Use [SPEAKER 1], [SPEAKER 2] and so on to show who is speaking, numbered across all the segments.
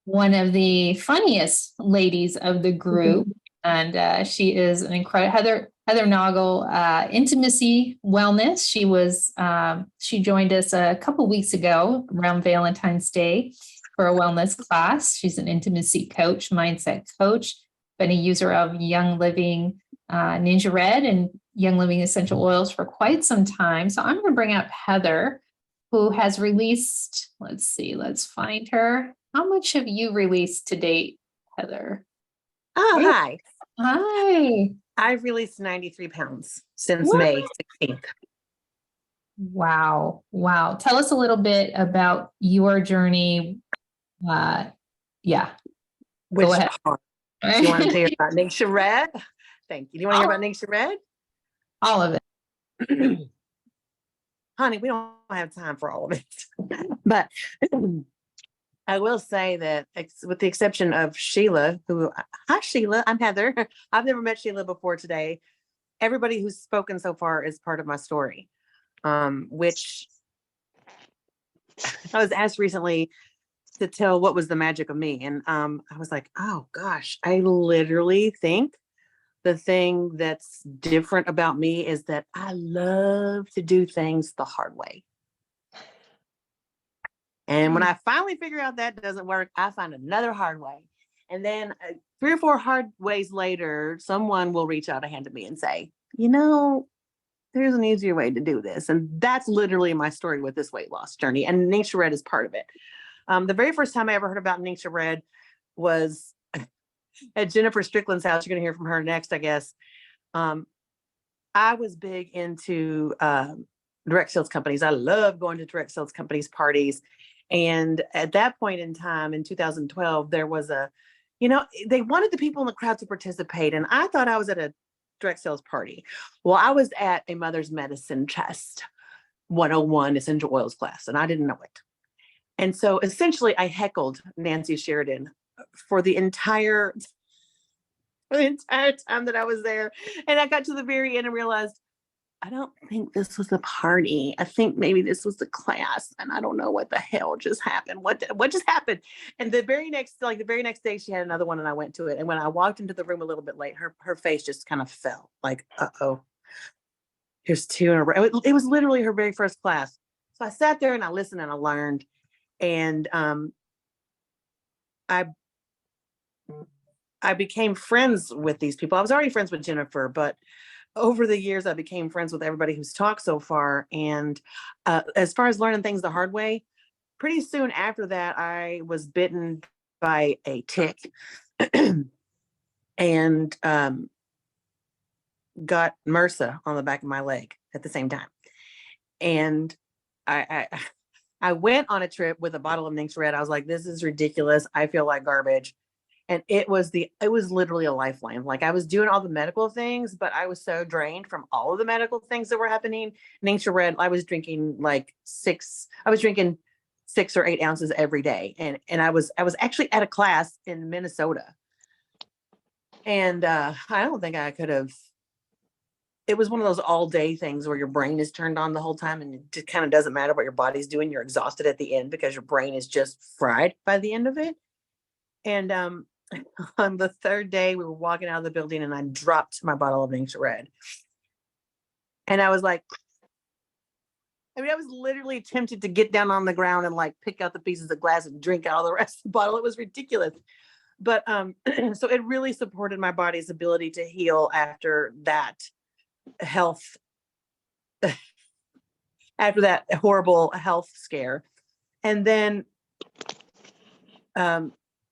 [SPEAKER 1] one of the funniest ladies of the group. And she is an incredible Heather Naugle, intimacy wellness. She joined us a couple weeks ago around Valentine's Day for a wellness class. She's an intimacy coach, mindset coach, been a user of Young Living Ninja Red and Young Living essential oils for quite some time. So I'm going to bring up Heather, who has released, let's find her. How much have you released to date, Heather?
[SPEAKER 2] Oh, hi.
[SPEAKER 1] Hi.
[SPEAKER 2] I've released 93 pounds since May 16th.
[SPEAKER 1] Wow. Wow. Tell us a little bit about your journey. Yeah.
[SPEAKER 2] Which
[SPEAKER 1] Go ahead.
[SPEAKER 2] part? Do you want to hear about NingXia Red? Thank you. Do you want to hear about NingXia Red?
[SPEAKER 1] All of it.
[SPEAKER 2] Honey, we don't have time for all of it. But I will say that with the exception of Sheila, hi Sheila, I'm Heather. I've never met Sheila before today. Everybody who's spoken so far is part of my story, which I was asked recently to tell what was the magic of me. And I was like, oh gosh, I literally think the thing that's different about me is that I love to do things the hard way. And when I finally figure out that doesn't work, I find another hard way. And then 3 or 4 hard ways later, someone will reach out a hand to me and say, there's an easier way to do this. And that's literally my story with this weight loss journey. And NingXia Red is part of it. The very first time I ever heard about NingXia Red was at Jennifer Strickland's house. You're going to hear from her next, I guess. I was big into direct sales companies. I love going to direct sales companies parties. And at that point in time, in 2012, there was they wanted the people in the crowd to participate. And I thought I was at a direct sales party. Well, I was at a mother's medicine chest 101 essential oils class, and I didn't know it. And so essentially I heckled Nancy Sheridan for the entire time that I was there. And I got to the very end and realized, I don't think this was a party. I think maybe this was the class, and I don't know what the hell just happened. What just happened? And the very next day, she had another one, and I went to it. And when I walked into the room a little bit late, her face just kind of fell. Like, uh-oh, here's 2 in a row. It was literally her very first class. So I sat there and I listened and I learned, and I became friends with these people. I was already friends with Jennifer, but over the years, I became friends with everybody who's talked so far. And as far as learning things the hard way, pretty soon after that, I was bitten by a tick and got MRSA on the back of my leg at the same time. And I went on a trip with a bottle of NingXia Red. I was like, this is ridiculous. I feel like garbage. And it was literally a lifeline. Like, I was doing all the medical things, but I was so drained from all of the medical things that were happening. NingXia Red, I was drinking 6 or 8 ounces every day. And I was actually at a class in Minnesota. And I don't think I could have, it was one of those all day things where your brain is turned on the whole time, and it kind of doesn't matter what your body's doing. You're exhausted at the end because your brain is just fried by the end of it. And on the 3rd day, we were walking out of the building, and I dropped my bottle of NingXia Red. And I was like, I was literally tempted to get down on the ground and like pick out the pieces of glass and drink out of the rest of the bottle. It was ridiculous. But so it really supported my body's ability to heal after that horrible health scare. And then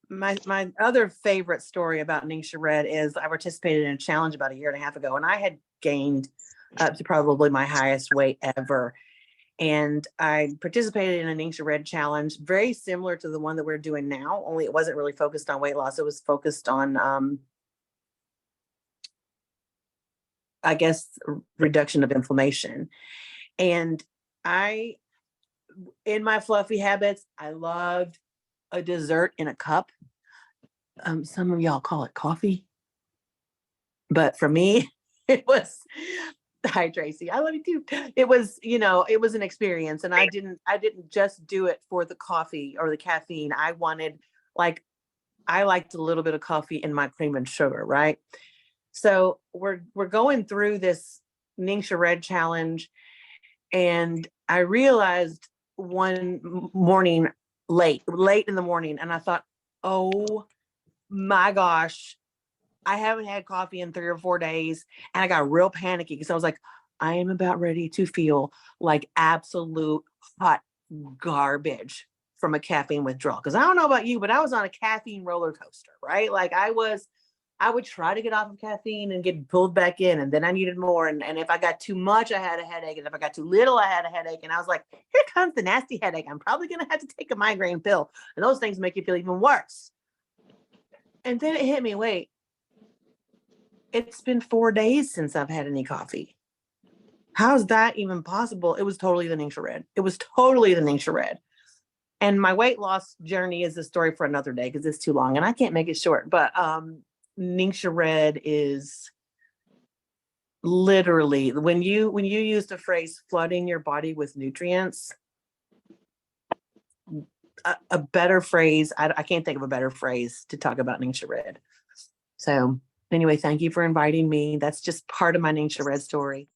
[SPEAKER 2] my other favorite story about NingXia Red is I participated in a challenge about 1.5 years ago, and I had gained up to probably my highest weight ever. And I participated in a NingXia Red challenge, very similar to the one that we're doing now, only it wasn't really focused on weight loss. It was focused on, I guess, reduction of inflammation. And in my fluffy habits, I loved a dessert in a cup. Some of y'all call it coffee, but for me, it was, hi Tracy, I love you too. It was, it was an experience, and I didn't just do it for the coffee or the caffeine. I wanted like I liked a little bit of coffee in my cream and sugar, right? So we're going through this NingXia Red challenge, and I realized one morning, late in the morning, and I thought, oh my gosh, I haven't had coffee in 3 or 4 days, and I got real panicky because I was like, I am about ready to feel like absolute hot garbage from a caffeine withdrawal. Because I don't know about you, but I was on a caffeine roller coaster, right? Like I would try to get off of caffeine and get pulled back in, and then I needed more. And if I got too much, I had a headache. And if I got too little, I had a headache. And I was like, here comes the nasty headache. I'm probably going to have to take a migraine pill. And those things make you feel even worse. And then it hit me, wait, it's been 4 days since I've had any coffee. How's that even possible? It was totally the NingXia Red. It was totally the NingXia Red. And my weight loss journey is a story for another day because it's too long and I can't make it short. But NingXia Red is literally, when you use the phrase flooding your body with nutrients, a better phrase, I can't think of a better phrase to talk about NingXia Red. So anyway, thank you for inviting me. That's just part of my NingXia Red story.